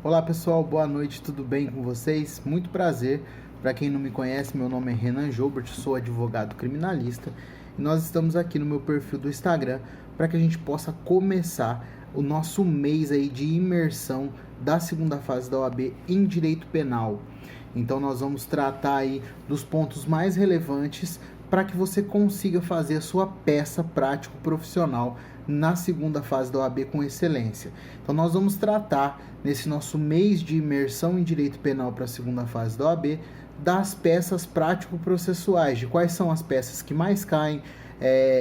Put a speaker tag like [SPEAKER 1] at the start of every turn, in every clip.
[SPEAKER 1] Olá pessoal, boa noite, tudo bem com vocês? Muito prazer. Para quem não me conhece, meu nome é Renan Joubert, sou advogado criminalista e nós estamos aqui no meu perfil do Instagram para que a gente possa começar o nosso mês aí de imersão da segunda fase da OAB em Direito Penal. Então nós vamos tratar aí dos pontos mais relevantes para que você consiga fazer a sua peça prático-profissional na segunda fase da OAB com excelência. Então nós vamos tratar, nesse nosso mês de imersão em Direito Penal para a segunda fase da OAB, das peças prático-processuais, de quais são as peças que mais caem,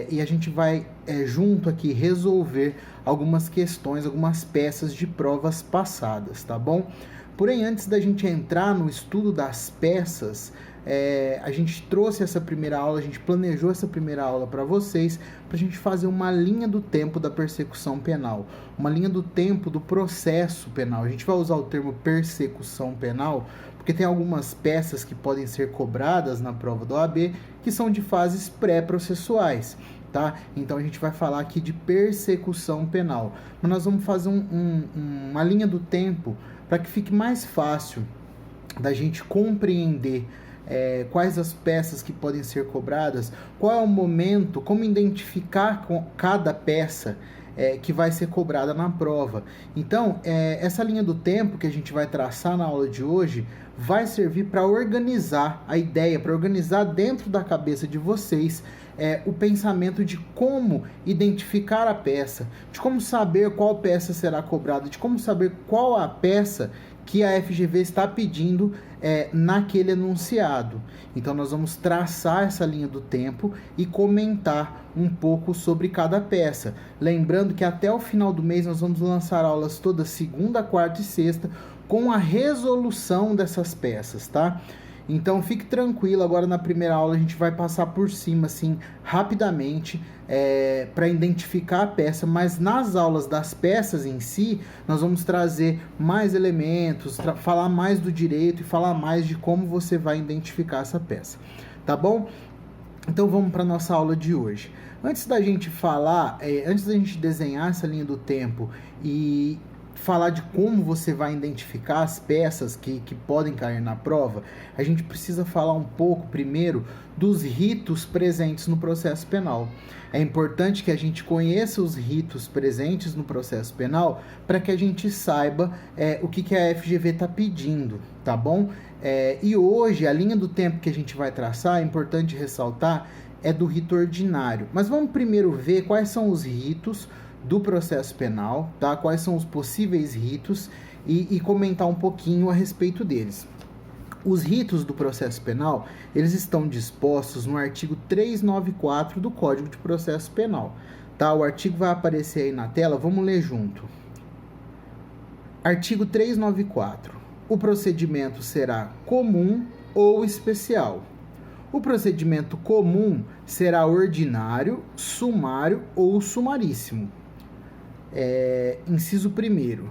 [SPEAKER 1] e a gente vai junto aqui resolver algumas questões, algumas peças de provas passadas, tá bom? Porém, antes da gente entrar no estudo das peças, a gente trouxe essa primeira aula, a gente planejou essa primeira aula para vocês, para a gente fazer uma linha do tempo da persecução penal, uma linha do tempo do processo penal. A gente vai usar o termo persecução penal, porque tem algumas peças que podem ser cobradas na prova da OAB, que são de fases pré-processuais. Tá? Então a gente vai falar aqui de persecução penal, mas nós vamos fazer uma linha do tempo para que fique mais fácil da gente compreender quais as peças que podem ser cobradas, qual é o momento, como identificar cada peça que vai ser cobrada na prova. Então, essa linha do tempo que a gente vai traçar na aula de hoje vai servir para organizar a ideia, para organizar dentro da cabeça de vocês o pensamento de como identificar a peça, de como saber qual peça será cobrada, de como saber qual a peça que a FGV está pedindo naquele enunciado. Então nós vamos traçar essa linha do tempo e comentar um pouco sobre cada peça. Lembrando que até o final do mês nós vamos lançar aulas toda segunda, quarta e sexta com a resolução dessas peças, tá? Então fique tranquilo, agora na primeira aula a gente vai passar por cima assim rapidamente para identificar a peça, mas nas aulas das peças em si nós vamos trazer mais elementos, falar mais do direito e falar mais de como você vai identificar essa peça, tá bom? Então vamos para a nossa aula de hoje. Antes da gente falar, antes da gente desenhar essa linha do tempo e falar de como você vai identificar as peças que podem cair na prova, a gente precisa falar um pouco primeiro dos ritos presentes no processo penal. É importante que a gente conheça os ritos presentes no processo penal para que a gente saiba o que a FGV está pedindo, tá bom? E hoje, a linha do tempo que a gente vai traçar, é importante ressaltar, é do rito ordinário. Mas vamos primeiro ver quais são os ritos do processo penal, tá? Quais são os possíveis ritos e comentar um pouquinho a respeito deles. Os ritos do processo penal, eles estão dispostos no artigo 394 do Código de Processo Penal, tá? O artigo vai aparecer aí na tela, vamos ler junto. Artigo 394. O procedimento será comum ou especial. O procedimento comum será ordinário, sumário ou sumaríssimo. Inciso 1º.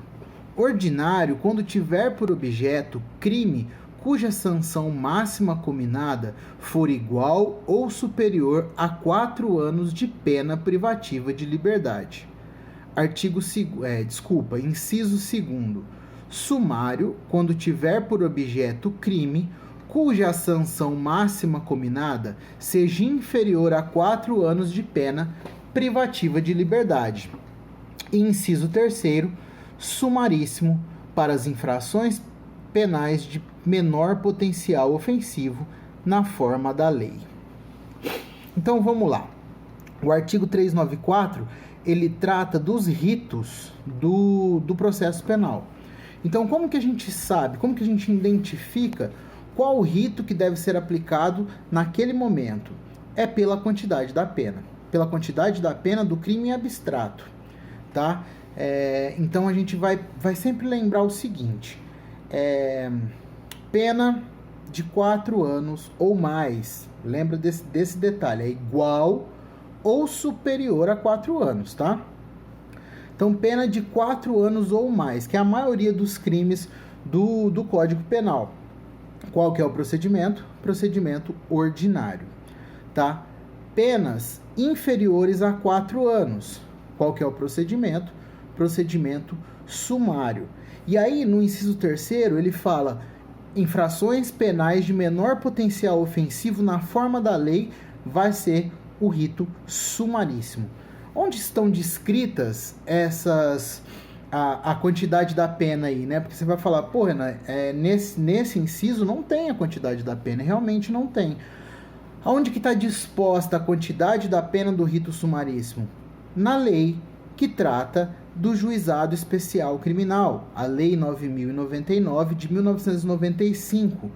[SPEAKER 1] Ordinário, quando tiver por objeto crime cuja sanção máxima combinada for igual ou superior a 4 anos de pena privativa de liberdade. Inciso 2º. Sumário, quando tiver por objeto crime cuja sanção máxima combinada seja inferior a 4 anos de pena privativa de liberdade. Inciso 3º, sumaríssimo, para as infrações penais de menor potencial ofensivo na forma da lei. Então vamos lá. O artigo 394, ele trata dos ritos do processo penal. Então como que a gente sabe, como que a gente identifica qual o rito que deve ser aplicado naquele momento? É pela quantidade da pena do crime abstrato, tá? Então a gente vai sempre lembrar o seguinte, pena de 4 anos ou mais, lembra desse detalhe, é igual ou superior a 4 anos, tá? Então pena de 4 anos ou mais, que é a maioria dos crimes do Código Penal. Qual que é o procedimento? Procedimento ordinário, tá? Penas inferiores a 4 anos. Qual que é o procedimento? procedimento sumário. E aí, no inciso 3º, ele fala: infrações penais de menor potencial ofensivo na forma da lei vai ser o rito sumaríssimo. Onde estão descritas a quantidade da pena aí, né? Porque você vai falar, pô, Renan, nesse inciso não tem a quantidade da pena, realmente não tem. Aonde que está disposta a quantidade da pena do rito sumaríssimo? Na lei que trata do Juizado Especial Criminal, a Lei 9.099 de 1995.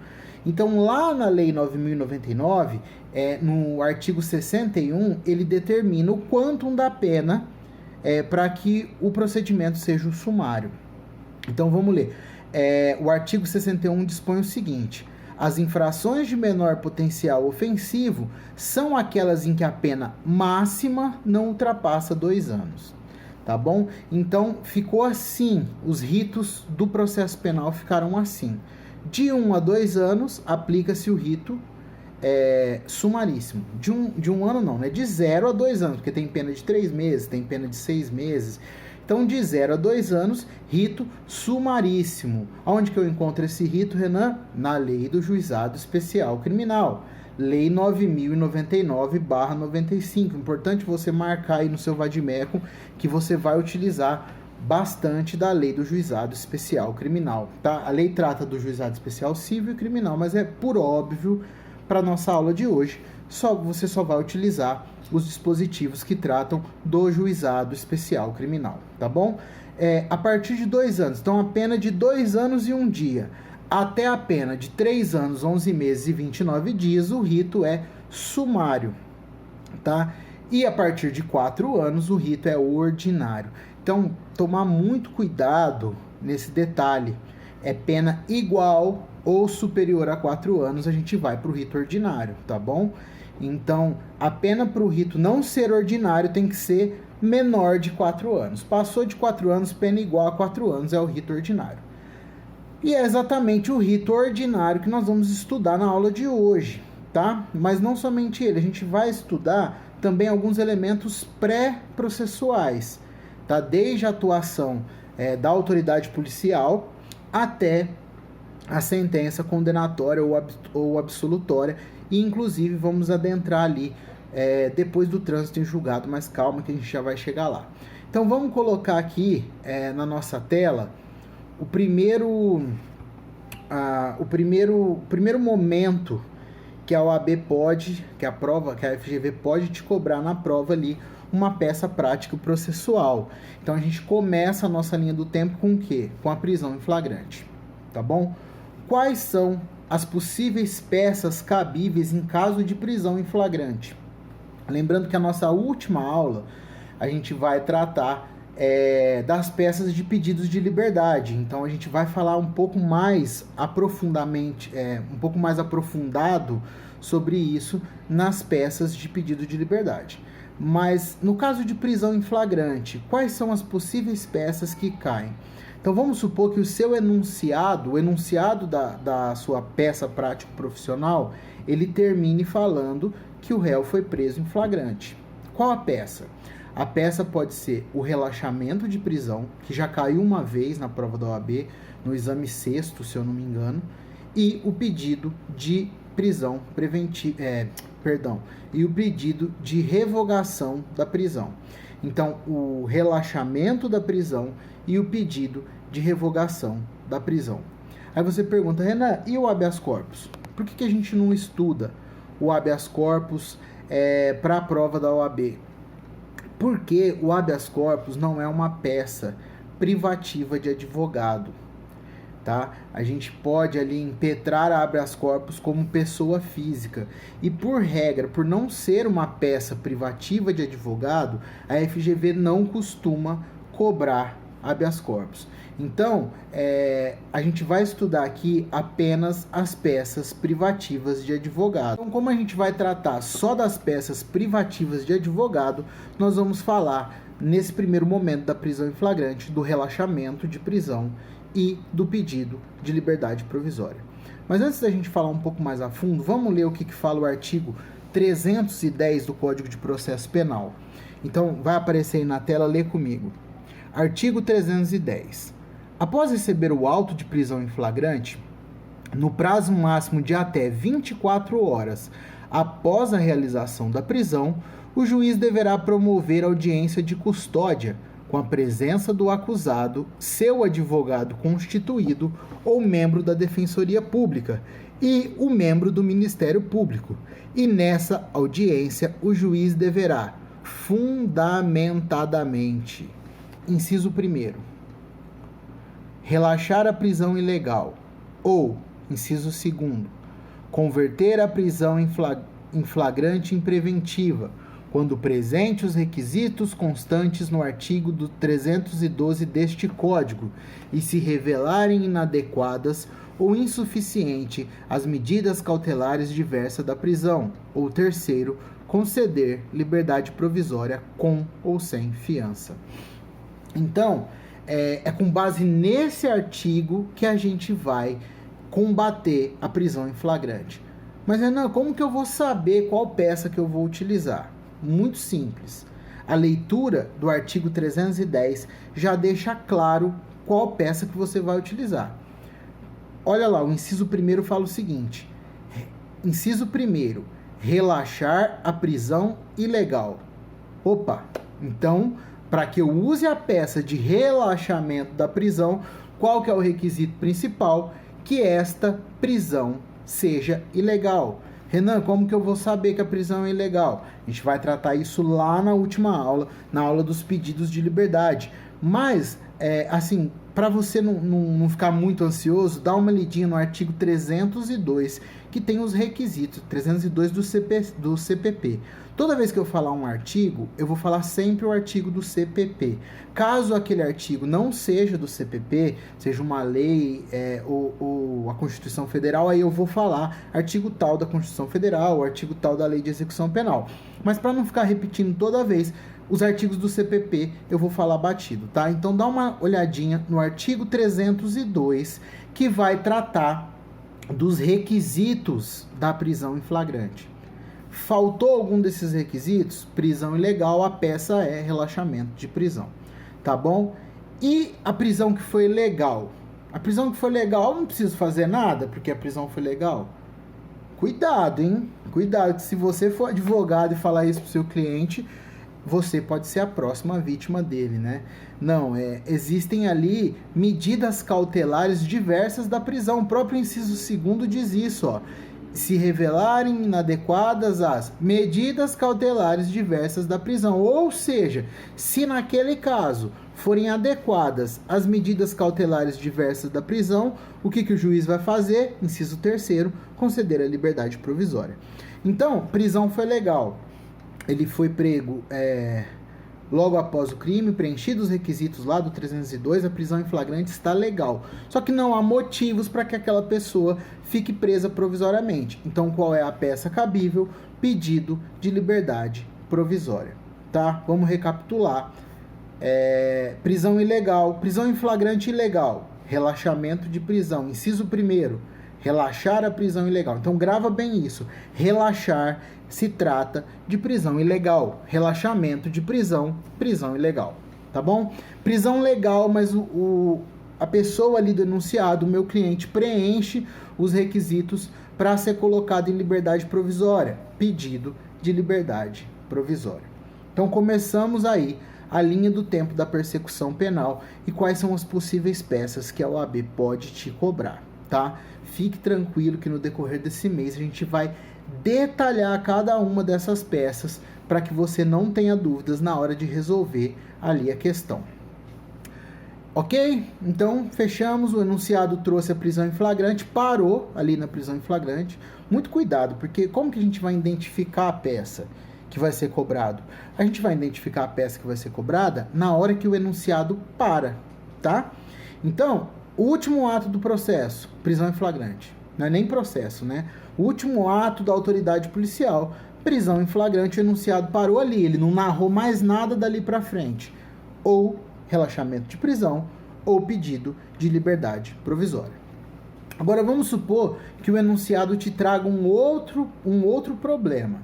[SPEAKER 1] Então, lá na Lei 9.099, no artigo 61, ele determina o quantum da pena para que o procedimento seja o sumário. Então, vamos ler. O artigo 61 dispõe o seguinte: as infrações de menor potencial ofensivo são aquelas em que a pena máxima não ultrapassa 2 anos. Tá bom? Então, ficou assim. Os ritos do processo penal ficaram assim. De 1 a 2 anos, aplica-se o rito sumaríssimo. De um ano não, né? De 0 a 2 anos, porque tem pena de 3 meses, tem pena de 6 meses. Então, de 0 a 2 anos, rito sumaríssimo. Onde que eu encontro esse rito, Renan? Na Lei do Juizado Especial Criminal. Lei 9.099/95. Importante você marcar aí no seu vadimeco que você vai utilizar bastante da Lei do Juizado Especial Criminal, tá? A lei trata do Juizado Especial Civil e Criminal, mas por óbvio, para nossa aula de hoje, você só vai utilizar os dispositivos que tratam do Juizado Especial Criminal, tá bom? A partir de 2 anos, então a pena de 2 anos e 1 dia, até a pena de 3 anos, 11 meses e 29 dias, o rito é sumário, tá? E a partir de 4 anos, o rito é ordinário. Então, tomar muito cuidado nesse detalhe. É pena igual ou superior a 4 anos, a gente vai para o rito ordinário, tá bom? Então, a pena para o rito não ser ordinário tem que ser menor de 4 anos. Passou de 4 anos, pena igual a 4 anos, é o rito ordinário. E é exatamente o rito ordinário que nós vamos estudar na aula de hoje, tá? Mas não somente ele, a gente vai estudar também alguns elementos pré-processuais, tá? Desde a atuação da autoridade policial até a sentença condenatória ou absolutória, e inclusive vamos adentrar ali depois do trânsito em julgado, mas calma que a gente já vai chegar lá. Então vamos colocar aqui na nossa tela o primeiro momento que a OAB pode, que a FGV pode te cobrar na prova ali, uma peça prática processual. Então a gente começa a nossa linha do tempo com o quê? Com a prisão em flagrante, tá bom? Quais são as possíveis peças cabíveis em caso de prisão em flagrante? Lembrando que a nossa última aula a gente vai tratar das peças de pedidos de liberdade. Então a gente vai falar um pouco mais aprofundadamente, um pouco mais aprofundado sobre isso nas peças de pedido de liberdade. Mas no caso de prisão em flagrante, quais são as possíveis peças que caem? Então vamos supor que o seu enunciado, o enunciado da sua peça prático profissional, ele termine falando que o réu foi preso em flagrante. Qual a peça? A peça pode ser o relaxamento de prisão, que já caiu uma vez na prova da OAB, no exame 6º, se eu não me engano, e o pedido de prisão preventiva, e o pedido de revogação da prisão. Então, o relaxamento da prisão e o pedido de revogação da prisão. Aí você pergunta, Renan, e o habeas corpus? Por que a gente não estuda o habeas corpus para a prova da OAB? Porque o habeas corpus não é uma peça privativa de advogado, tá? A gente pode ali impetrar a habeas corpus como pessoa física. E por regra, por não ser uma peça privativa de advogado, a FGV não costuma cobrar habeas corpus. Então, a gente vai estudar aqui apenas as peças privativas de advogado. Então, como a gente vai tratar só das peças privativas de advogado, nós vamos falar, nesse primeiro momento da prisão em flagrante, do relaxamento de prisão e do pedido de liberdade provisória. Mas antes da gente falar um pouco mais a fundo, vamos ler o que fala o artigo 310 do Código de Processo Penal. Então, vai aparecer aí na tela, lê comigo. Artigo 310. Após receber o auto de prisão em flagrante, no prazo máximo de até 24 horas após a realização da prisão, o juiz deverá promover audiência de custódia com a presença do acusado, seu advogado constituído ou membro da Defensoria Pública e o membro do Ministério Público. E nessa audiência, o juiz deverá, fundamentadamente, inciso 1º, relaxar a prisão ilegal ou, inciso 2º, converter a prisão em flagrante em preventiva, quando presente os requisitos constantes no artigo 312 deste Código e se revelarem inadequadas ou insuficiente as medidas cautelares diversas da prisão, ou terceiro, conceder liberdade provisória com ou sem fiança. Então, é com base nesse artigo que a gente vai combater a prisão em flagrante. Mas, Renan, como que eu vou saber qual peça que eu vou utilizar? Muito simples. A leitura do artigo 310 já deixa claro qual peça que você vai utilizar. Olha lá, o inciso 1º fala o seguinte. Inciso 1º, relaxar a prisão ilegal. Opa, então, para que eu use a peça de relaxamento da prisão, qual que é o requisito principal? Que esta prisão seja ilegal. Renan, como que eu vou saber que a prisão é ilegal? A gente vai tratar isso lá na última aula, na aula dos pedidos de liberdade. Mas, assim, para você não ficar muito ansioso, dá uma lidinha no artigo 302, que tem os requisitos, 302 do CPP. Toda vez que eu falar um artigo, eu vou falar sempre o artigo do CPP. Caso aquele artigo não seja do CPP, seja uma lei ou a Constituição Federal, aí eu vou falar artigo tal da Constituição Federal, artigo tal da Lei de Execução Penal. Mas para não ficar repetindo toda vez, os artigos do CPP eu vou falar batido, tá? Então dá uma olhadinha no artigo 302, que vai tratar dos requisitos da prisão em flagrante. Faltou algum desses requisitos? Prisão ilegal, a peça é relaxamento de prisão, tá bom? E a prisão que foi legal? A prisão que foi legal, não preciso fazer nada, porque a prisão foi legal? Cuidado, hein? Cuidado, que se você for advogado e falar isso pro seu cliente, você pode ser a próxima vítima dele, né? Não, existem ali medidas cautelares diversas da prisão. O próprio inciso 2º diz isso, ó. Se revelarem inadequadas as medidas cautelares diversas da prisão. Ou seja, se naquele caso forem adequadas as medidas cautelares diversas da prisão, o que o juiz vai fazer? Inciso 3º, conceder a liberdade provisória. Então, prisão foi legal. Ele foi prego logo após o crime, preenchidos os requisitos lá do 302, a prisão em flagrante está legal. Só que não há motivos para que aquela pessoa fique presa provisoriamente. Então, qual é a peça cabível? Pedido de liberdade provisória. Tá? Vamos recapitular. Prisão ilegal, prisão em flagrante ilegal, relaxamento de prisão. Inciso 1º, relaxar a prisão ilegal. Então, grava bem isso. Relaxar se trata de prisão ilegal. Relaxamento de prisão, prisão ilegal. Tá bom? Prisão legal, mas a pessoa ali do enunciado, o meu cliente, preenche os requisitos para ser colocado em liberdade provisória. Pedido de liberdade provisória. Então, começamos aí a linha do tempo da persecução penal e quais são as possíveis peças que a OAB pode te cobrar, tá? Fique tranquilo que no decorrer desse mês a gente vai detalhar cada uma dessas peças para que você não tenha dúvidas na hora de resolver ali a questão. Ok? Então, fechamos. O enunciado trouxe a prisão em flagrante, parou ali na prisão em flagrante. Muito cuidado, porque como que a gente vai identificar a peça que vai ser cobrado? A gente vai identificar a peça que vai ser cobrada na hora que o enunciado para, tá? Então, o último ato do processo, prisão em flagrante. Não é nem processo, né? O último ato da autoridade policial, prisão em flagrante, o enunciado parou ali, ele não narrou mais nada dali para frente. Ou relaxamento de prisão, ou pedido de liberdade provisória. Agora vamos supor que o enunciado te traga um outro problema.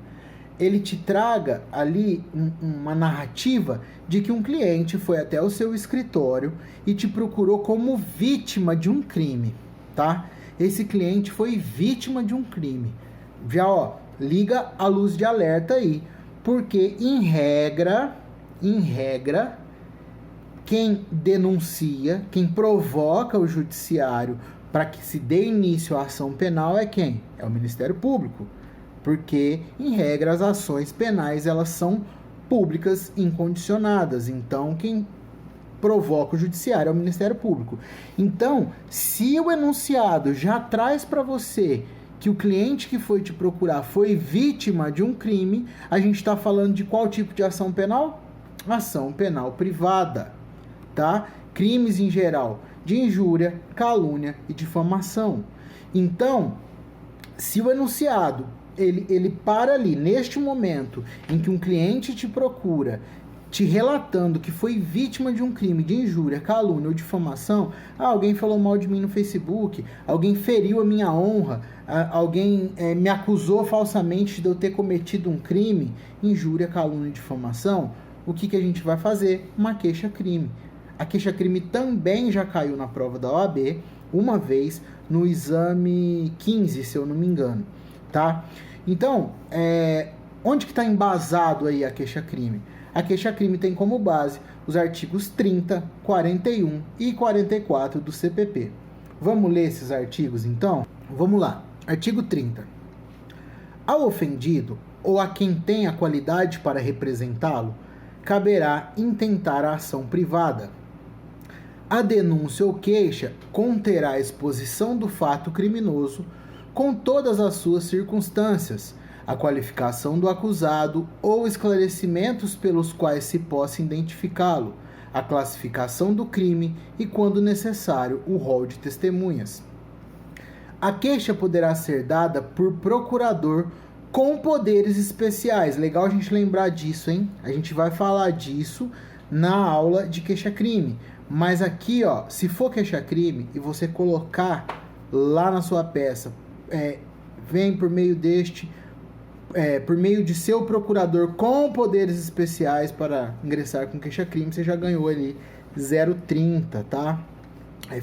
[SPEAKER 1] ele te traga ali uma narrativa de que um cliente foi até o seu escritório e te procurou como vítima de um crime, tá? Esse cliente foi vítima de um crime. Já, ó, liga a luz de alerta aí, porque em regra, quem denuncia, quem provoca o judiciário para que se dê início à ação penal é quem? É o Ministério Público. Porque, em regra, as ações penais elas são públicas incondicionadas. Então, quem provoca o judiciário é o Ministério Público. Então, se o enunciado já traz para você que o cliente que foi te procurar foi vítima de um crime, a gente está falando de qual tipo de ação penal? Ação penal privada, tá? Crimes em geral de injúria, calúnia e difamação. Então, se o enunciado ele para ali, neste momento em que um cliente te procura, te relatando que foi vítima de um crime de injúria, calúnia ou difamação, alguém falou mal de mim no Facebook, alguém feriu a minha honra, alguém me acusou falsamente de eu ter cometido um crime, injúria, calúnia e difamação, o que a gente vai fazer? Uma queixa-crime. A queixa-crime também já caiu na prova da OAB, uma vez no exame 15, se eu não me engano, tá? Então, onde que está embasado aí a queixa-crime? A queixa-crime tem como base os artigos 30, 41 e 44 do CPP. Vamos ler esses artigos, então? Vamos lá. Artigo 30. Ao ofendido, ou a quem tem a qualidade para representá-lo, caberá intentar a ação privada. A denúncia ou queixa conterá a exposição do fato criminoso com todas as suas circunstâncias, a qualificação do acusado ou esclarecimentos pelos quais se possa identificá-lo, a classificação do crime e, quando necessário, o rol de testemunhas. A queixa poderá ser dada por procurador com poderes especiais. Legal a gente lembrar disso, hein? A gente vai falar disso na aula de queixa-crime. Mas aqui, ó, se for queixa-crime e você colocar lá na sua peça, vem por meio por meio de seu procurador com poderes especiais para ingressar com queixa-crime, você já ganhou ali 0,30, tá? A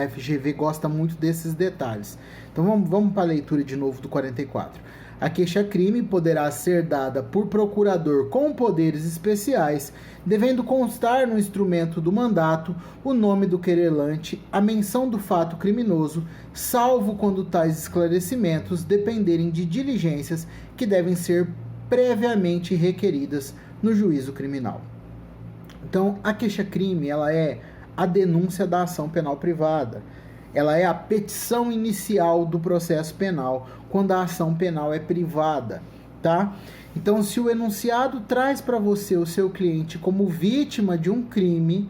[SPEAKER 1] FGV gosta muito desses detalhes. Então vamos para a leitura de novo do 44. A queixa-crime poderá ser dada por procurador com poderes especiais, devendo constar no instrumento do mandato o nome do querelante, a menção do fato criminoso, salvo quando tais esclarecimentos dependerem de diligências que devem ser previamente requeridas no juízo criminal. Então, a queixa-crime, ela é a denúncia da ação penal privada. Ela é a petição inicial do processo penal, quando a ação penal é privada, tá? Então, se o enunciado traz para você o seu cliente como vítima de um crime,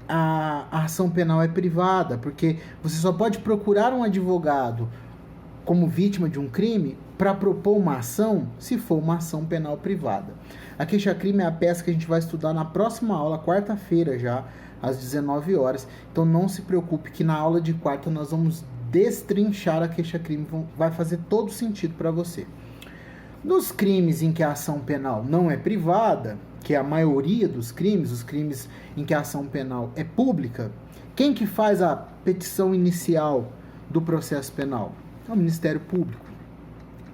[SPEAKER 1] a ação penal é privada, porque você só pode procurar um advogado como vítima de um crime para propor uma ação se for uma ação penal privada. A queixa-crime é a peça que a gente vai estudar na próxima aula, quarta-feira já, às 19 horas. Então não se preocupe que na aula de quarta nós vamos destrinchar a queixa-crime, vai fazer todo sentido para você. Nos crimes em que a ação penal não é privada, que é a maioria dos crimes, os crimes em que a ação penal é pública, quem que faz a petição inicial do processo penal? É o Ministério Público,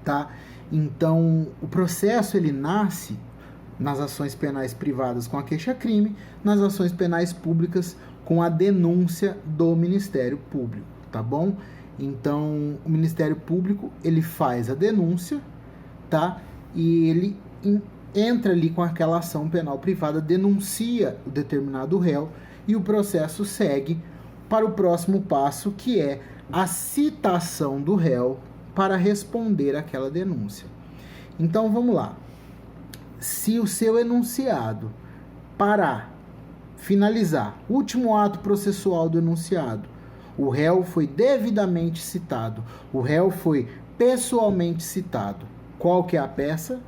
[SPEAKER 1] tá? Então, o processo ele nasce nas ações penais privadas com a queixa-crime, nas ações penais públicas com a denúncia do Ministério Público, tá bom? Então, o Ministério Público, ele faz a denúncia, tá? E ele entra ali com aquela ação penal privada, denuncia o determinado réu e o processo segue para o próximo passo, que é a citação do réu para responder àquela denúncia. Então, vamos lá. Se o seu enunciado parar, finalizar, último ato processual do enunciado, o réu foi devidamente citado, o réu foi pessoalmente citado, qual que é a peça?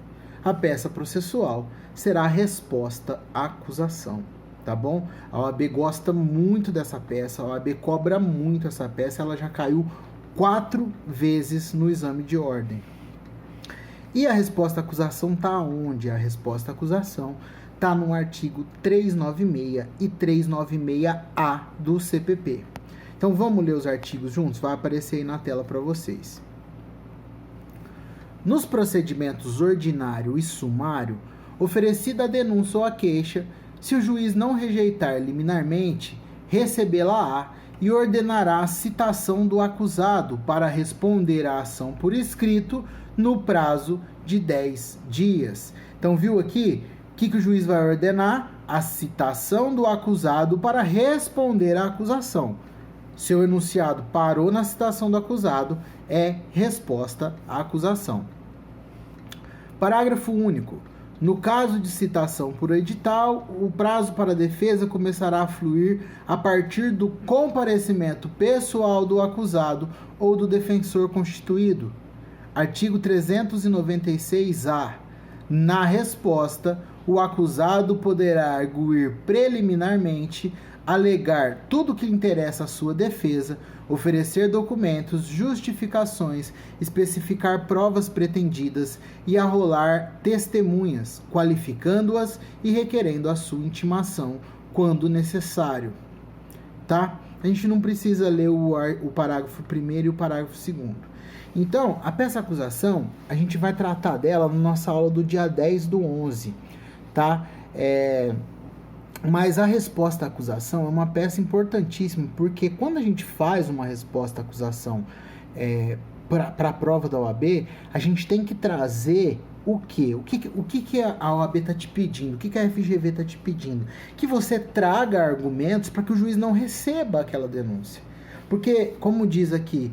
[SPEAKER 1] A peça processual será a resposta à acusação, tá bom? A OAB gosta muito dessa peça, a OAB cobra muito essa peça, ela já caiu 4 vezes no exame de ordem. E a resposta à acusação está onde? A resposta à acusação está no artigo 396 e 396-A do CPP. Então vamos ler os artigos juntos? Vai aparecer aí na tela para vocês. Nos procedimentos ordinário e sumário, oferecida a denúncia ou a queixa, se o juiz não rejeitar liminarmente, recebê-la-á e ordenará a citação do acusado para responder à ação por escrito no prazo de 10 dias. Então, viu aqui? O que o juiz vai ordenar? A citação do acusado para responder à acusação. Seu enunciado parou na citação do acusado, é resposta à acusação. Parágrafo único. No caso de citação por edital, o prazo para a defesa começará a fluir a partir do comparecimento pessoal do acusado ou do defensor constituído. Artigo 396-A. Na resposta, o acusado poderá arguir preliminarmente, alegar tudo que interessa à sua defesa, oferecer documentos, justificações, especificar provas pretendidas e arrolar testemunhas, qualificando-as e requerendo a sua intimação quando necessário. Tá? A gente não precisa ler o parágrafo 1º e o parágrafo 2º. Então, a peça-acusação, a gente vai tratar dela na nossa aula do dia 10/11, tá? Mas a resposta à acusação é uma peça importantíssima, porque quando a gente faz uma resposta à acusação para a prova da OAB, a gente tem que trazer o quê? O que a OAB está te pedindo? O que a FGV está te pedindo? Que você traga argumentos para que o juiz não receba aquela denúncia. Porque, como diz aqui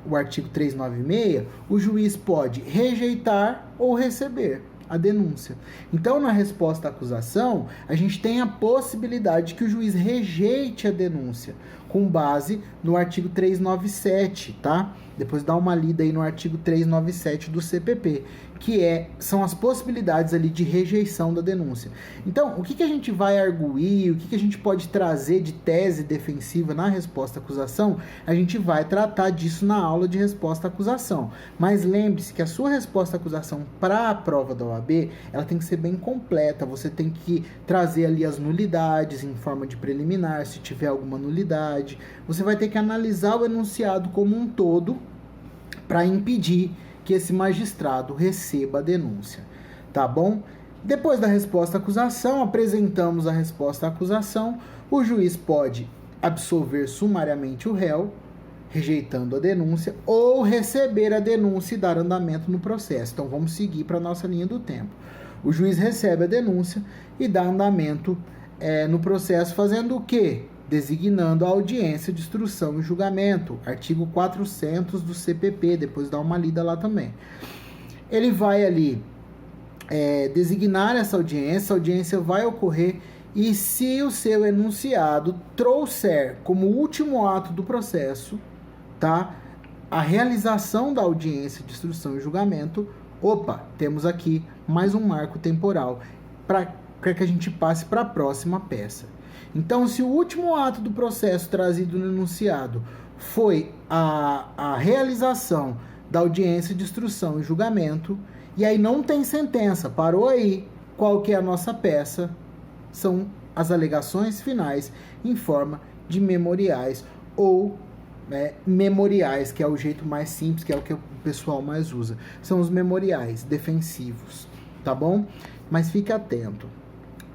[SPEAKER 1] o artigo 396, o juiz pode rejeitar ou receber a denúncia. Então, na resposta à acusação, a gente tem a possibilidade que o juiz rejeite a denúncia, com base no artigo 397, tá? Depois dá uma lida aí no artigo 397 do CPP, que são as possibilidades ali de rejeição da denúncia. Então, o que a gente vai arguir, o que a gente pode trazer de tese defensiva na resposta à acusação, a gente vai tratar disso na aula de resposta à acusação. Mas lembre-se que a sua resposta à acusação para a prova da OAB, ela tem que ser bem completa, você tem que trazer ali as nulidades em forma de preliminar, se tiver alguma nulidade, você vai ter que analisar o enunciado como um todo para impedir que esse magistrado receba a denúncia, tá bom? Depois da resposta à acusação, apresentamos a resposta à acusação, o juiz pode absolver sumariamente o réu, rejeitando a denúncia, ou receber a denúncia e dar andamento no processo. Então, vamos seguir para a nossa linha do tempo. O juiz recebe a denúncia e dá andamento no processo, fazendo o quê? Designando a audiência de instrução e julgamento, artigo 400 do CPP, depois dá uma lida lá também. Ele vai ali designar essa audiência vai ocorrer e se o seu enunciado trouxer como último ato do processo, tá, a realização da audiência de instrução e julgamento, temos aqui mais um marco temporal para que a gente passe para a próxima peça. Então, se o último ato do processo trazido no enunciado foi a realização da audiência de instrução e julgamento, e aí não tem sentença, parou aí, qual que é a nossa peça? São as alegações finais em forma de memoriais ou memoriais, que é o jeito mais simples, que é o que o pessoal mais usa. São os memoriais defensivos, tá bom? Mas fique atento.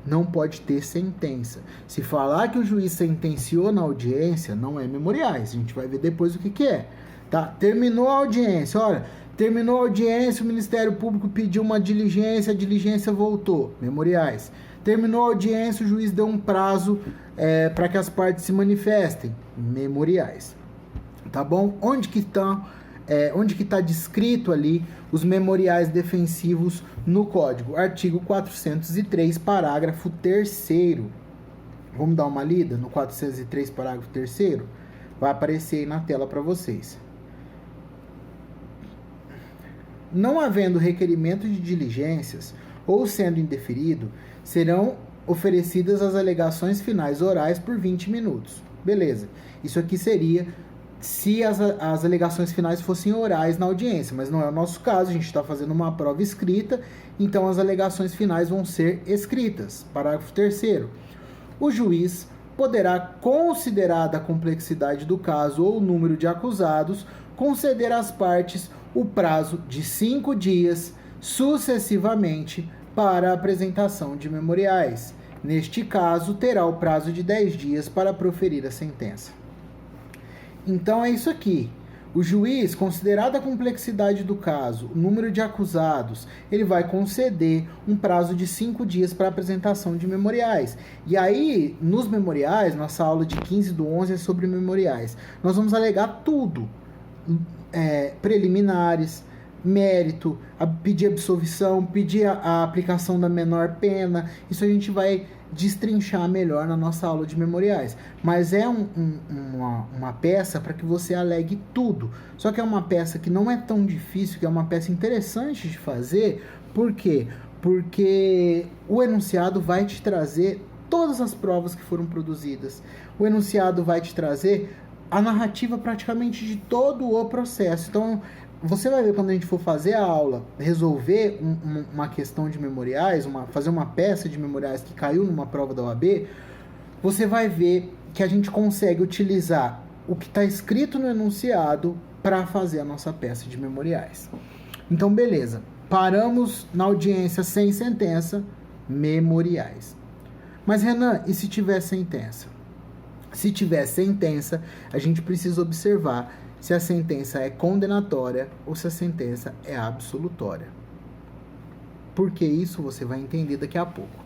[SPEAKER 1] Não pode ter sentença. Se falar que o juiz sentenciou na audiência, não é memoriais. A gente vai ver depois o que é. Tá? Terminou a audiência. Olha, terminou a audiência, o Ministério Público pediu uma diligência, a diligência voltou. Memoriais. Terminou a audiência, o juiz deu um prazo para que as partes se manifestem. Memoriais. Tá bom? Onde que está descrito ali os memoriais defensivos no Código? Artigo 403, parágrafo 3º. Vamos dar uma lida no 403, parágrafo 3º? Vai aparecer aí na tela para vocês. Não havendo requerimento de diligências ou sendo indeferido, serão oferecidas as alegações finais orais por 20 minutos. Beleza. Isso aqui seria se as alegações finais fossem orais na audiência, mas não é o nosso caso, a gente está fazendo uma prova escrita, então as alegações finais vão ser escritas. Parágrafo 3º. O juiz poderá, considerada a complexidade do caso ou o número de acusados, conceder às partes o prazo de 5 dias, sucessivamente, para a apresentação de memoriais. Neste caso, terá o prazo de 10 dias para proferir a sentença. Então é isso aqui. O juiz, considerada a complexidade do caso, o número de acusados, ele vai conceder um prazo de 5 dias para apresentação de memoriais. E aí, nos memoriais, nossa aula de 15/11 é sobre memoriais. Nós vamos alegar tudo. Preliminares, mérito, pedir absolvição, pedir a aplicação da menor pena. Isso a gente vai destrinchar melhor na nossa aula de memoriais. Mas é uma peça para que você alegue tudo. Só que é uma peça que não é tão difícil, que é uma peça interessante de fazer. Por quê? Porque o enunciado vai te trazer todas as provas que foram produzidas. O enunciado vai te trazer a narrativa praticamente de todo o processo. Então, você vai ver quando a gente for fazer a aula, resolver uma questão de memoriais, fazer uma peça de memoriais que caiu numa prova da OAB, você vai ver que a gente consegue utilizar o que está escrito no enunciado para fazer a nossa peça de memoriais. Então, beleza. Paramos na audiência sem sentença, memoriais. Mas, Renan, e se tiver sentença? Se tiver sentença, a gente precisa observar se a sentença é condenatória ou se a sentença é absolutória. Porque isso você vai entender daqui a pouco.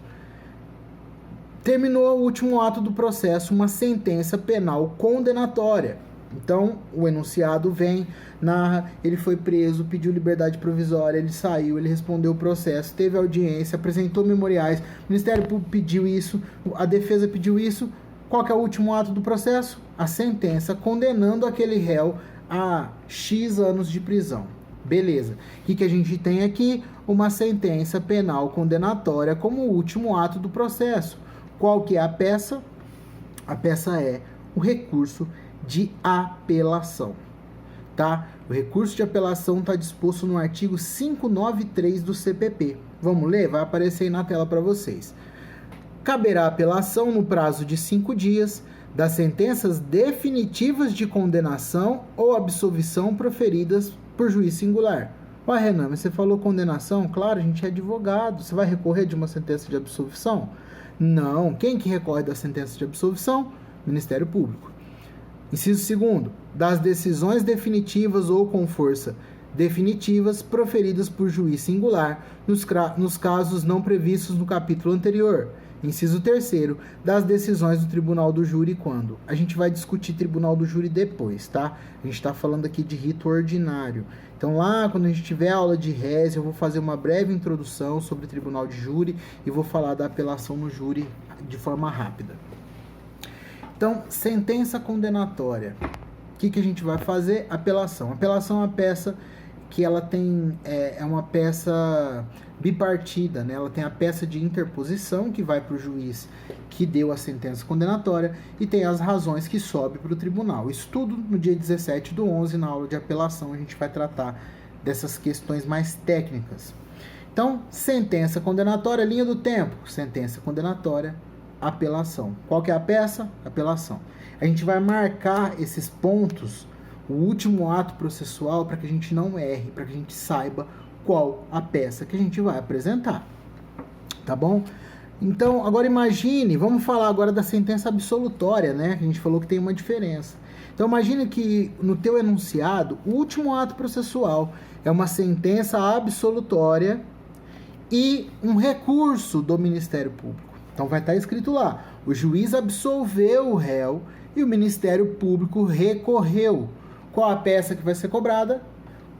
[SPEAKER 1] Terminou o último ato do processo, uma sentença penal condenatória. Então, o enunciado vem, narra, ele foi preso, pediu liberdade provisória, ele saiu, ele respondeu o processo, teve audiência, apresentou memoriais, o Ministério Público pediu isso, a defesa pediu isso. Qual que é o último ato do processo? A sentença condenando aquele réu a X anos de prisão. Beleza. O que a gente tem aqui? Uma sentença penal condenatória como último ato do processo. Qual que é a peça? A peça é o recurso de apelação. Tá? O recurso de apelação está disposto no artigo 593 do CPP. Vamos ler? Vai aparecer aí na tela para vocês. Caberá apelação no prazo de 5 dias das sentenças definitivas de condenação ou absolvição proferidas por juiz singular. Ué, Renan, mas você falou condenação? Claro, a gente é advogado. Você vai recorrer de uma sentença de absolvição? Não. Quem que recorre da sentença de absolvição? Ministério Público. Inciso 2º. Das decisões definitivas ou com força definitivas proferidas por juiz singular nos casos não previstos no capítulo anterior. Inciso 3º, das decisões do Tribunal do Júri quando? A gente vai discutir Tribunal do Júri depois, tá? A gente está falando aqui de rito ordinário. Então lá, quando a gente tiver aula de rez, eu vou fazer uma breve introdução sobre Tribunal de Júri e vou falar da apelação no júri de forma rápida. Então, sentença condenatória. O que a gente vai fazer? Apelação. Apelação é uma peça que ela tem, é uma peça bipartida, né? Ela tem a peça de interposição que vai para o juiz que deu a sentença condenatória e tem as razões que sobe para o tribunal. Isso tudo no dia 17/11, na aula de apelação, a gente vai tratar dessas questões mais técnicas. Então, sentença condenatória, linha do tempo, sentença condenatória, apelação. Qual que é a peça? Apelação. A gente vai marcar esses pontos, o último ato processual, para que a gente não erre, para que a gente saiba qual a peça que a gente vai apresentar. Tá bom? Então, agora imagine, vamos falar agora da sentença absolutória, né? A gente falou que tem uma diferença. Então, imagine que no teu enunciado, o último ato processual é uma sentença absolutória e um recurso do Ministério Público. Então, vai estar escrito lá, o juiz absolveu o réu e o Ministério Público recorreu. Qual a peça que vai ser cobrada?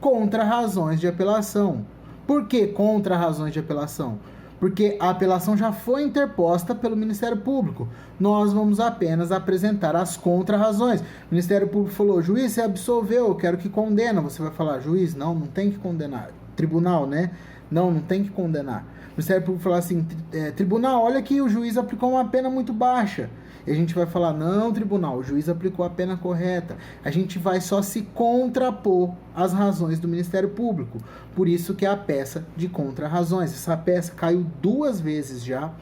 [SPEAKER 1] Contra razões de apelação. Por que contra razões de apelação? Porque a apelação já foi interposta pelo Ministério Público. Nós vamos apenas apresentar as contra-razões. O Ministério Público falou, juiz, você absolveu, eu quero que condena. Você vai falar, juiz, não tem que condenar. Tribunal, né? Não tem que condenar. O Ministério Público falou assim, tribunal, olha que o juiz aplicou uma pena muito baixa. E a gente vai falar, não, tribunal, o juiz aplicou a pena correta. A gente vai só se contrapor às razões do Ministério Público. Por isso que é a peça de contra-razões. Essa peça caiu 2 vezes já.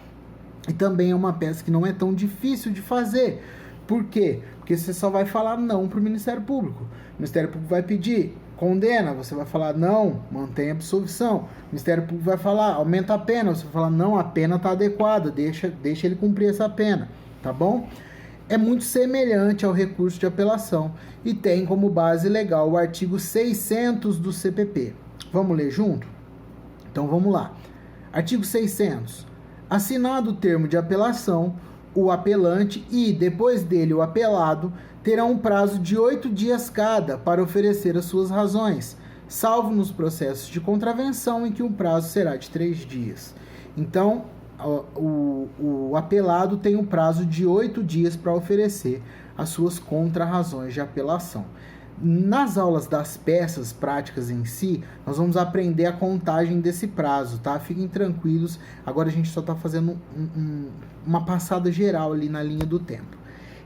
[SPEAKER 1] E também é uma peça que não é tão difícil de fazer. Por quê? Porque você só vai falar não para o Ministério Público. O Ministério Público vai pedir, condena, você vai falar não, mantém a absolvição. O Ministério Público vai falar, aumenta a pena, você vai falar não, a pena está adequada, deixa ele cumprir essa pena, tá bom? É muito semelhante ao recurso de apelação e tem como base legal o artigo 600 do CPP. Vamos ler junto? Então vamos lá. Artigo 600. Assinado o termo de apelação, o apelante e, depois dele, o apelado terão um prazo de 8 dias cada para oferecer as suas razões, salvo nos processos de contravenção em que o prazo será de 3 dias. Então, o apelado tem um prazo de 8 dias para oferecer as suas contrarrazões de apelação. Nas aulas das peças práticas em si, nós vamos aprender a contagem desse prazo, tá? Fiquem tranquilos, agora a gente só está fazendo uma passada geral ali na linha do tempo.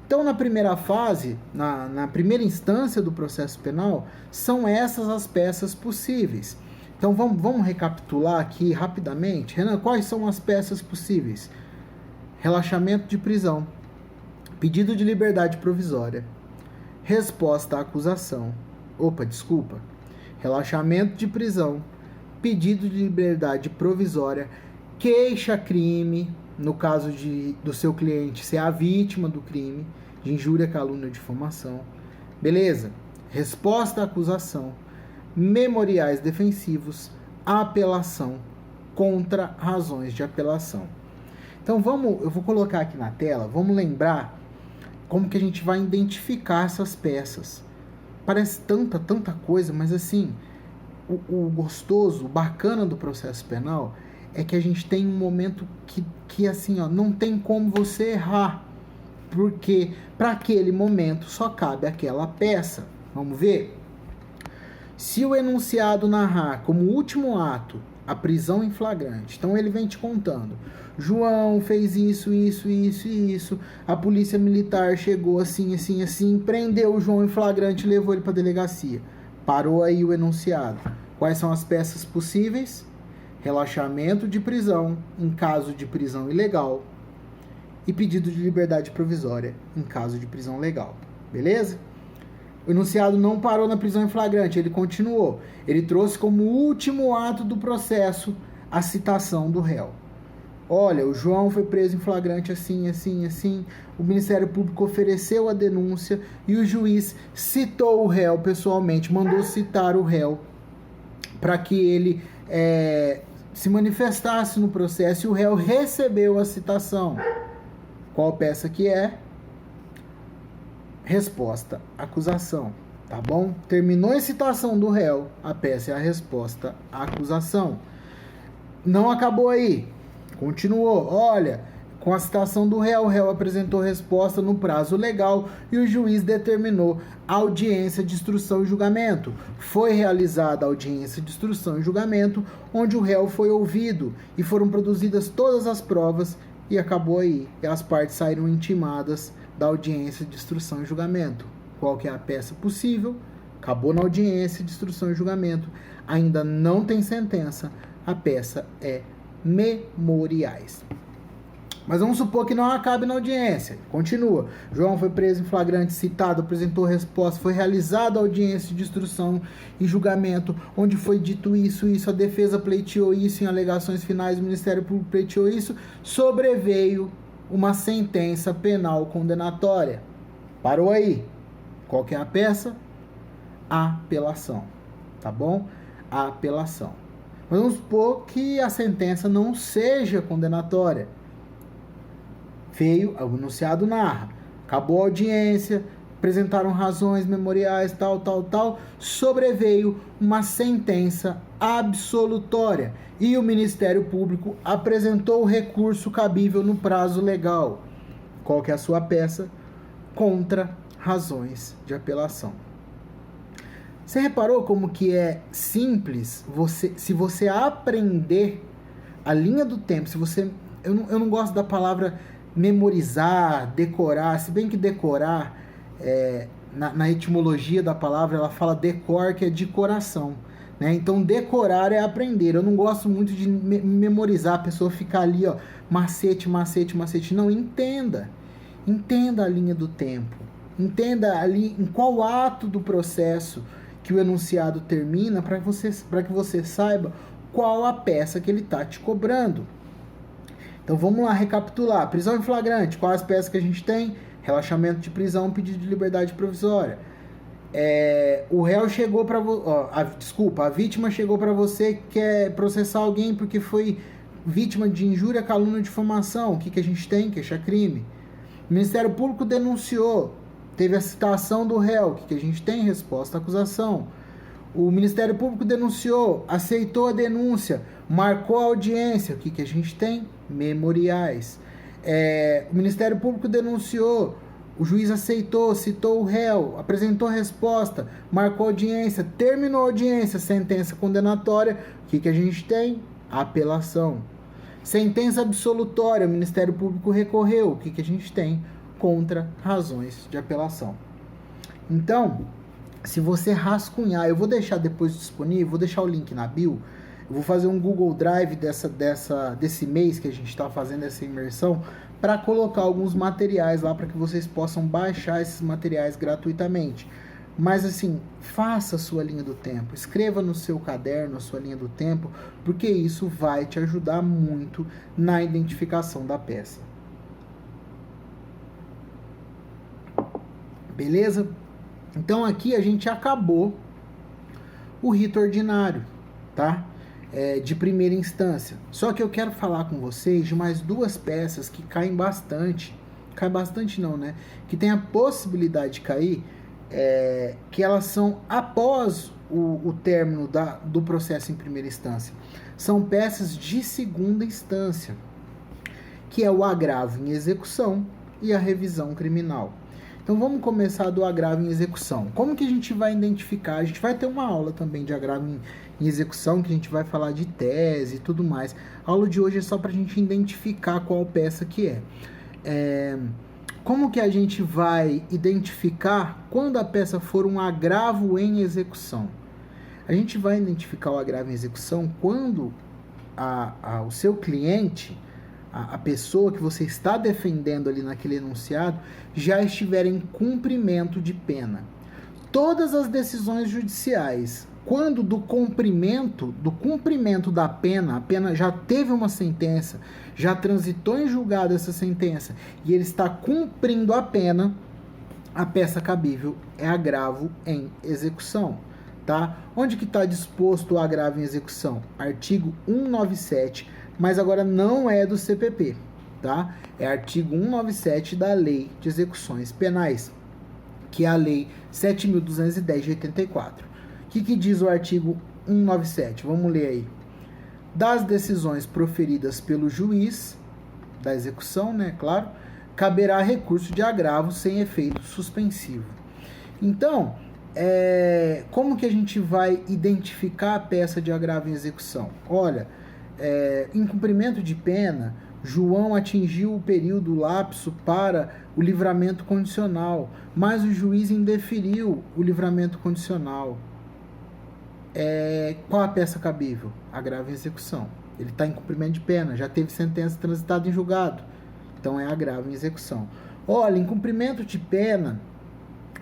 [SPEAKER 1] Então, na primeira fase, na primeira instância do processo penal, são essas as peças possíveis. Então, vamos recapitular aqui rapidamente. Renan, quais são as peças possíveis? Relaxamento de prisão, pedido de liberdade provisória, resposta à acusação. Relaxamento de prisão, pedido de liberdade provisória, queixa-crime, no caso do seu cliente ser a vítima do crime, de injúria, calúnia ou difamação. Beleza? Resposta à acusação, memoriais defensivos, apelação, contra-razões de apelação. Então eu vou colocar aqui na tela, vamos lembrar como que a gente vai identificar essas peças. Parece tanta coisa, mas assim, o gostoso, o bacana do processo penal é que a gente tem um momento que assim, ó, não tem como você errar, porque para aquele momento só cabe aquela peça. Vamos ver? Se o enunciado narrar como último ato a prisão em flagrante, então ele vem te contando, João fez isso, a polícia militar chegou assim, prendeu o João em flagrante e levou ele para a delegacia. Parou aí o enunciado. Quais são as peças possíveis? Relaxamento de prisão em caso de prisão ilegal e pedido de liberdade provisória em caso de prisão legal. Beleza? O enunciado não parou na prisão em flagrante, ele continuou. Ele trouxe como último ato do processo a citação do réu. Olha, o João foi preso em flagrante assim. O Ministério Público ofereceu a denúncia e o juiz citou o réu pessoalmente, mandou citar o réu para que ele se manifestasse no processo e o réu recebeu a citação. Qual peça que é? Resposta, acusação, tá bom? Terminou a citação do réu, a peça é a resposta à acusação. Não acabou aí, continuou. Olha, com a citação do réu, o réu apresentou resposta no prazo legal e o juiz determinou audiência de instrução e julgamento. Foi realizada a audiência de instrução e julgamento, onde o réu foi ouvido e foram produzidas todas as provas e acabou aí. E as partes saíram intimadas da audiência de instrução e julgamento. Qual que é a peça possível? Acabou na audiência de instrução e julgamento. Ainda não tem sentença. A peça é memoriais. Mas vamos supor que não acabe na audiência. Continua. João foi preso em flagrante, citado, apresentou resposta, foi realizada a audiência de instrução e julgamento, onde foi dito isso, a defesa pleiteou isso, em alegações finais o Ministério Público pleiteou isso, sobreveio uma sentença penal condenatória. Parou aí. Qual que é a peça? Apelação. Tá bom? A apelação. Mas vamos supor que a sentença não seja condenatória. Veio, o enunciado narra, acabou a audiência, apresentaram razões memoriais, tal, sobreveio uma sentença absolutória e o Ministério Público apresentou o recurso cabível no prazo legal. Qual que é a sua peça? Contra razões de apelação. Você reparou como que é simples se você aprender a linha do tempo, se você... Eu não gosto da palavra memorizar, decorar, se bem que decorar, na etimologia da palavra, ela fala decor, que é de coração, né? Então, decorar é aprender. Eu não gosto muito de memorizar, a pessoa ficar ali, ó, macete, macete, macete. Não, entenda. Entenda a linha do tempo. Entenda ali em qual ato do processo que o enunciado termina, para que você saiba qual a peça que ele está te cobrando. Então vamos lá recapitular. Prisão em flagrante, quais as peças que a gente tem? Relaxamento de prisão, pedido de liberdade provisória. O réu chegou para a vítima chegou para você que quer processar alguém porque foi vítima de injúria, calúnia e difamação. O que a gente tem? Queixa-crime. O Ministério Público denunciou, teve a citação do réu. O que a gente tem? Resposta à acusação. O Ministério Público denunciou, aceitou a denúncia, marcou a audiência. O que a gente tem? Memoriais. O Ministério Público denunciou, o juiz aceitou, citou o réu, apresentou resposta, marcou audiência, terminou a audiência, sentença condenatória. O que a gente tem? Apelação. Sentença absolutória, o Ministério Público recorreu. O que a gente tem? Contra razões de apelação. Então, se você rascunhar, eu vou deixar depois disponível, vou deixar o link na bio, eu vou fazer um Google Drive desse mês que a gente está fazendo essa imersão, para colocar alguns materiais lá para que vocês possam baixar esses materiais gratuitamente. Mas assim, faça a sua linha do tempo, escreva no seu caderno a sua linha do tempo, porque isso vai te ajudar muito na identificação da peça. Beleza? Então aqui a gente acabou o rito ordinário, tá? De primeira instância. Só que eu quero falar com vocês de mais duas peças que caem bastante. Cai bastante não, né? Que tem a possibilidade de cair, que elas são após o término do processo em primeira instância. São peças de segunda instância, que é o agravo em execução e a revisão criminal. Então vamos começar do agravo em execução. Como que a gente vai identificar? A gente vai ter uma aula também de agravo em execução, que a gente vai falar de tese e tudo mais. A aula de hoje é só para a gente identificar qual peça que é. Como que a gente vai identificar quando a peça for um agravo em execução? A gente vai identificar o agravo em execução quando o seu cliente, a pessoa que você está defendendo ali naquele enunciado, já estiver em cumprimento de pena. Todas as decisões judiciais, quando do cumprimento da pena, a pena já teve uma sentença, já transitou em julgado essa sentença, e ele está cumprindo a pena, a peça cabível é agravo em execução. Tá? Onde que está disposto o agravo em execução? Artigo 197, mas agora não é do CPP, tá? É artigo 197 da Lei de Execuções Penais, que é a Lei 7.210 de 84. O que diz o artigo 197? Vamos ler aí. Das decisões proferidas pelo juiz da execução, né, claro, caberá recurso de agravo sem efeito suspensivo. Então, como que a gente vai identificar a peça de agravo em execução? Olha, em cumprimento de pena, João atingiu o período lapso para o livramento condicional, mas o juiz indeferiu o livramento condicional. Qual a peça cabível? Agravo em execução. Ele está em cumprimento de pena, já teve sentença transitada em julgado, então é agravo em execução. Olha, em cumprimento de pena,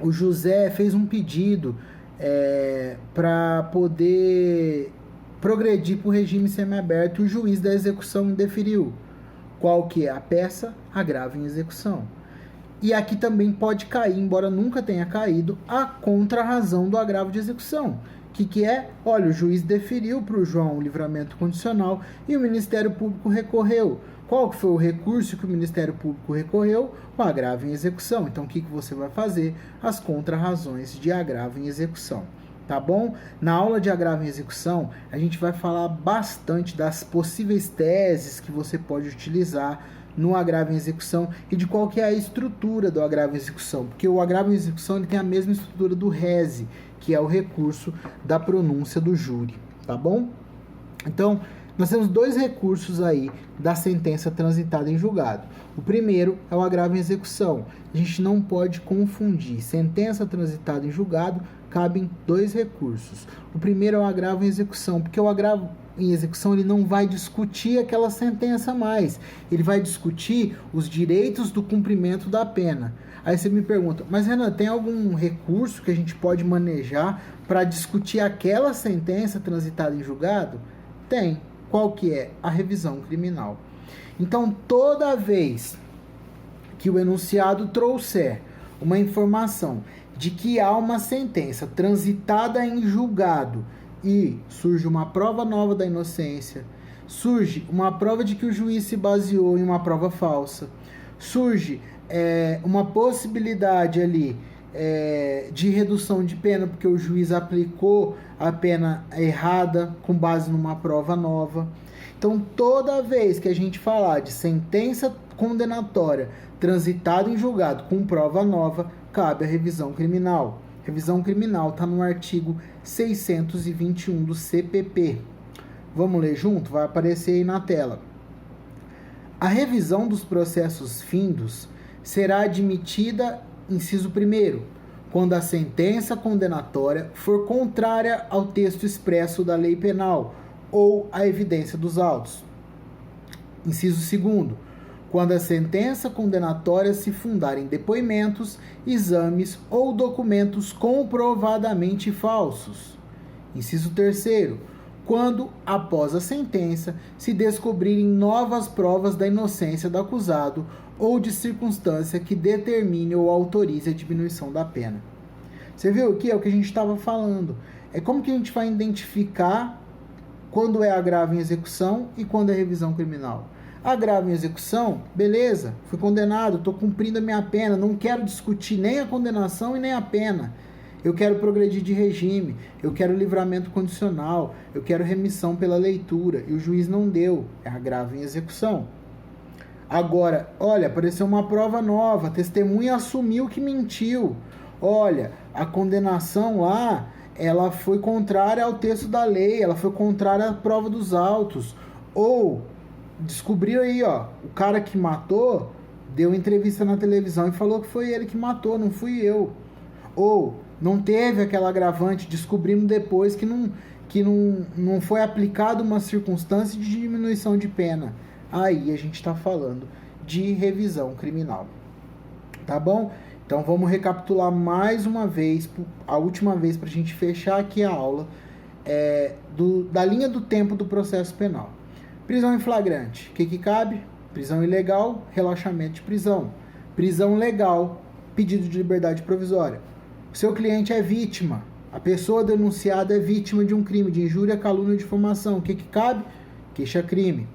[SPEAKER 1] o José fez um pedido para poder progredir para o regime semiaberto e o juiz da execução indeferiu. Qual que é a peça? Agravo em execução. E aqui também pode cair, embora nunca tenha caído, a contrarrazão do agravo de execução. O que é? Olha, o juiz deferiu para o João o livramento condicional e o Ministério Público recorreu. Qual que foi o recurso que o Ministério Público recorreu? O agravo em execução. Então, o que você vai fazer? As contrarrazões de agravo em execução. Tá bom? Na aula de agravo em execução, a gente vai falar bastante das possíveis teses que você pode utilizar no agravo em execução e de qual que é a estrutura do agravo em execução. Porque o agravo em execução ele tem a mesma estrutura do rese, que é o recurso da pronúncia do júri. Tá bom? Então, Nós temos dois recursos aí da sentença transitada em julgado. O primeiro é o agravo em execução. A gente não pode confundir. Sentença transitada em julgado, cabem dois recursos. O primeiro é o agravo em execução, porque o agravo em execução ele não vai discutir aquela sentença mais. Ele vai discutir os direitos do cumprimento da pena. Aí você me pergunta, mas Renan, tem algum recurso que a gente pode manejar para discutir aquela sentença transitada em julgado? Tem. Qual que é? A revisão criminal. Então, toda vez que o enunciado trouxer uma informação de que há uma sentença transitada em julgado e surge uma prova nova da inocência, surge uma prova de que o juiz se baseou em uma prova falsa, surge uma possibilidade ali de redução de pena porque o juiz aplicou a pena errada com base numa prova nova. Então, toda vez que a gente falar de sentença condenatória transitada em julgado com prova nova, cabe a revisão criminal. Revisão criminal está no artigo 621 do CPP. Vamos ler junto? Vai aparecer aí na tela. A revisão dos processos findos será admitida, inciso 1º, quando a sentença condenatória for contrária ao texto expresso da lei penal ou à evidência dos autos. Inciso 2º, quando a sentença condenatória se fundar em depoimentos, exames ou documentos comprovadamente falsos. Inciso 3º, quando, após a sentença, se descobrirem novas provas da inocência do acusado ou de circunstância que determine ou autorize a diminuição da pena. Você viu aqui? É o que a gente estava falando. É como que a gente vai identificar quando é agravo em execução e quando é revisão criminal. Agravo em execução, beleza, fui condenado, estou cumprindo a minha pena, não quero discutir nem a condenação e nem a pena. Eu quero progredir de regime, eu quero livramento condicional, eu quero remissão pela leitura, e o juiz não deu, é agravo em execução. Agora, olha, apareceu uma prova nova, a testemunha assumiu que mentiu. Olha, a condenação lá, ela foi contrária ao texto da lei, ela foi contrária à prova dos autos. Ou, descobriu aí, ó, o cara que matou deu entrevista na televisão e falou que foi ele que matou, não fui eu. Ou, não teve aquela agravante, descobrimos depois que não foi aplicada uma circunstância de diminuição de pena. Aí a gente está falando de revisão criminal. Tá bom? Então vamos recapitular mais uma vez, a última vez para a gente fechar aqui a aula da linha do tempo do processo penal. Prisão em flagrante. O que cabe? Prisão ilegal, relaxamento de prisão. Prisão legal, pedido de liberdade provisória. O seu cliente é vítima. A pessoa denunciada é vítima de um crime de injúria, calúnia e difamação. O que cabe? Queixa-crime.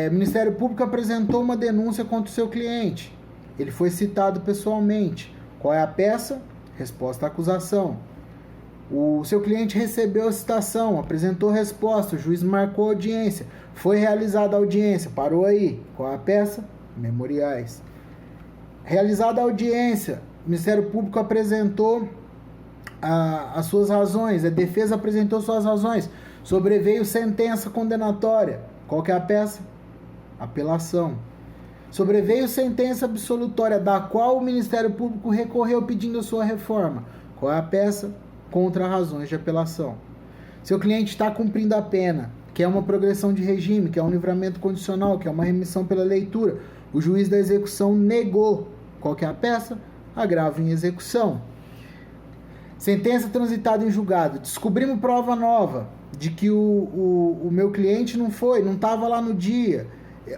[SPEAKER 1] O Ministério Público apresentou uma denúncia contra o seu cliente. Ele foi citado pessoalmente. Qual é a peça? Resposta à acusação. O seu cliente recebeu a citação, apresentou resposta, o juiz marcou a audiência. Foi realizada a audiência, parou aí. Qual é a peça? Memoriais. Realizada a audiência, o Ministério Público apresentou as suas razões, a defesa apresentou suas razões, sobreveio sentença condenatória. Qual que é a peça? Apelação. Sobreveio sentença absolutória, da qual o Ministério Público recorreu pedindo a sua reforma. Qual é a peça? Contra razões de apelação. Seu cliente está cumprindo a pena, que é uma progressão de regime, que é um livramento condicional, que é uma remissão pela leitura. O juiz da execução negou. Qual que é a peça? Agravo em execução. Sentença transitada em julgado. Descobrimos prova nova de que o meu cliente não estava lá no dia.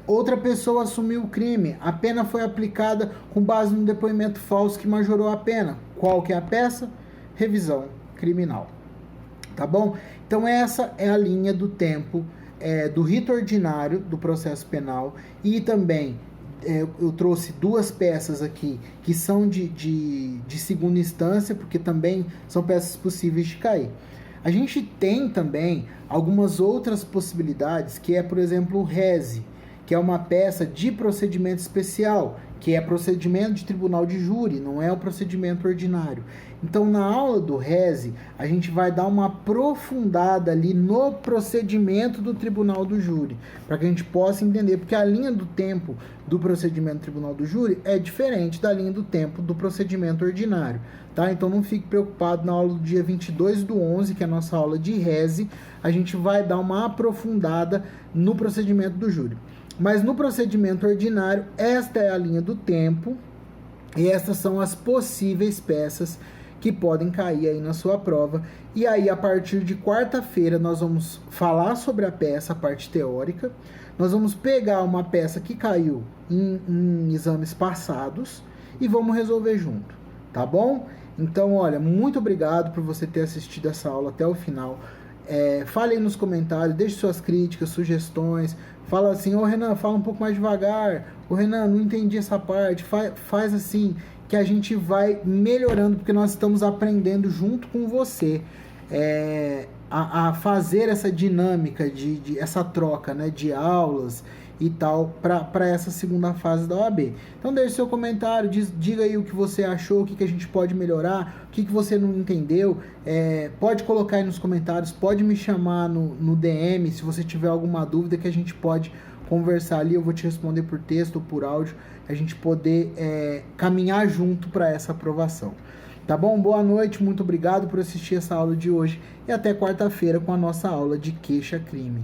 [SPEAKER 1] Outra pessoa assumiu o crime. A pena foi aplicada com base no depoimento falso que majorou a pena. Qual que é a peça? Revisão criminal. Tá bom? Então essa é a linha do tempo do rito ordinário do processo penal e também eu trouxe duas peças aqui que são de segunda instância, porque também são peças possíveis de cair. A gente tem também algumas outras possibilidades, que é, por exemplo, o rese, que é uma peça de procedimento especial, que é procedimento de tribunal de júri, não é o procedimento ordinário. Então, na aula do RESE, a gente vai dar uma aprofundada ali no procedimento do tribunal do júri, para que a gente possa entender, porque a linha do tempo do procedimento do tribunal do júri é diferente da linha do tempo do procedimento ordinário, tá? Então, não fique preocupado, na aula do dia 22/11, que é a nossa aula de RESE, a gente vai dar uma aprofundada no procedimento do júri. Mas no procedimento ordinário, esta é a linha do tempo e essas são as possíveis peças que podem cair aí na sua prova. E aí, a partir de quarta-feira, nós vamos falar sobre a peça, a parte teórica. Nós vamos pegar uma peça que caiu em exames passados e vamos resolver junto, tá bom? Então, olha, muito obrigado por você ter assistido essa aula até o final. Fale aí nos comentários, deixe suas críticas, sugestões. Fala assim, ô Renan, fala um pouco mais devagar. Ô Renan, não entendi essa parte. Faz assim, que a gente vai melhorando, porque nós estamos aprendendo junto com você a fazer essa dinâmica, essa troca, né, de aulas e tal, para essa segunda fase da OAB. Então deixe seu comentário, diga aí o que você achou, o que a gente pode melhorar, o que você não entendeu, pode colocar aí nos comentários, pode me chamar no DM se você tiver alguma dúvida, que a gente pode conversar ali, eu vou te responder por texto ou por áudio, a gente poder caminhar junto para essa aprovação. Tá bom? Boa noite, muito obrigado por assistir essa aula de hoje e até quarta-feira com a nossa aula de queixa-crime.